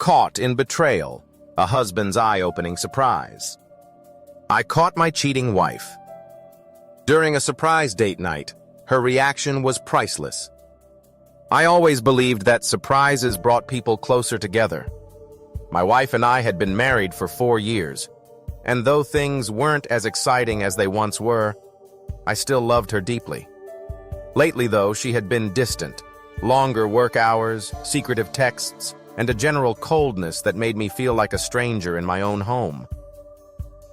Caught in betrayal, a husband's eye-opening surprise. I caught my cheating wife. During a surprise date night, her reaction was priceless. I always believed that surprises brought people closer together. My wife and I had been married for 4 years, and though things weren't as exciting as they once were, I still loved her deeply. Lately, though, she had been distant. Longer work hours, secretive texts, and a general coldness that made me feel like a stranger in my own home.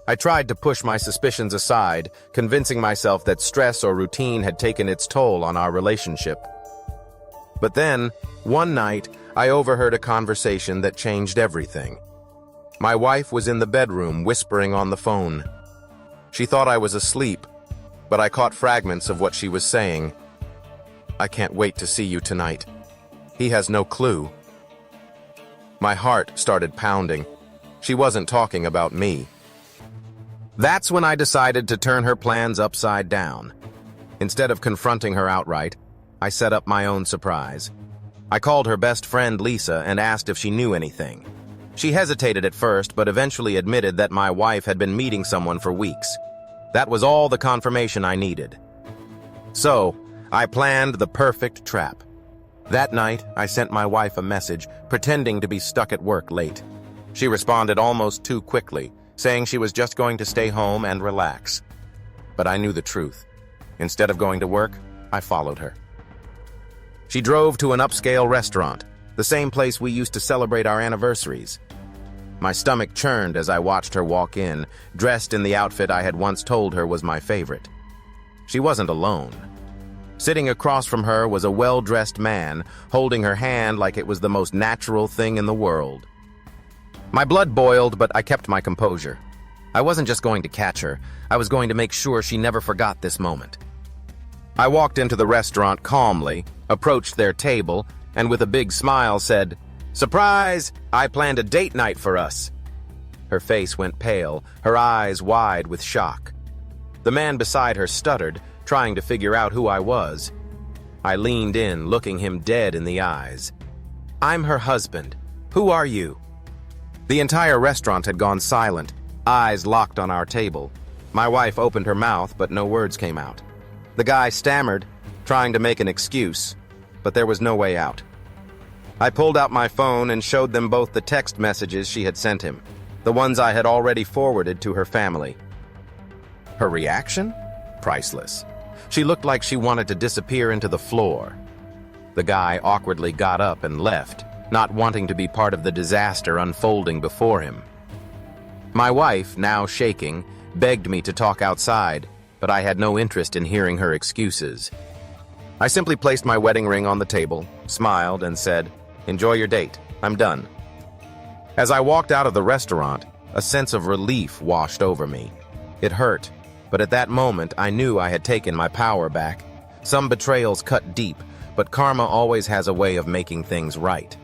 I tried to push my suspicions aside, convincing myself that stress or routine had taken its toll on our relationship. But then, one night, I overheard a conversation that changed everything. My wife was in the bedroom whispering on the phone. She thought I was asleep, but I caught fragments of what she was saying. "I can't wait to see you tonight. He has no clue." My heart started pounding. She wasn't talking about me. That's when I decided to turn her plans upside down. Instead of confronting her outright, I set up my own surprise. I called her best friend Lisa and asked if she knew anything. She hesitated at first, but eventually admitted that my wife had been meeting someone for weeks. That was all the confirmation I needed. So, I planned the perfect trap. That night, I sent my wife a message, pretending to be stuck at work late. She responded almost too quickly, saying she was just going to stay home and relax. But I knew the truth. Instead of going to work, I followed her. She drove to an upscale restaurant, the same place we used to celebrate our anniversaries. My stomach churned as I watched her walk in, dressed in the outfit I had once told her was my favorite. She wasn't alone. Sitting across from her was a well-dressed man, holding her hand like it was the most natural thing in the world. My blood boiled, but I kept my composure. I wasn't just going to catch her, I was going to make sure she never forgot this moment. I walked into the restaurant calmly, approached their table, and with a big smile said, "Surprise! I planned a date night for us." Her face went pale, her eyes wide with shock. The man beside her stuttered, trying to figure out who I was. I leaned in, looking him dead in the eyes. "I'm her husband. Who are you?" The entire restaurant had gone silent, eyes locked on our table. My wife opened her mouth, but no words came out. The guy stammered, trying to make an excuse, but there was no way out. I pulled out my phone and showed them both the text messages she had sent him, the ones I had already forwarded to her family. Her reaction? Priceless. She looked like she wanted to disappear into the floor. The guy awkwardly got up and left, not wanting to be part of the disaster unfolding before him. My wife, now shaking, begged me to talk outside, but I had no interest in hearing her excuses. I simply placed my wedding ring on the table, smiled, and said, "Enjoy your date. I'm done." As I walked out of the restaurant, a sense of relief washed over me. It hurt, but at that moment I knew I had taken my power back. Some betrayals cut deep, but karma always has a way of making things right.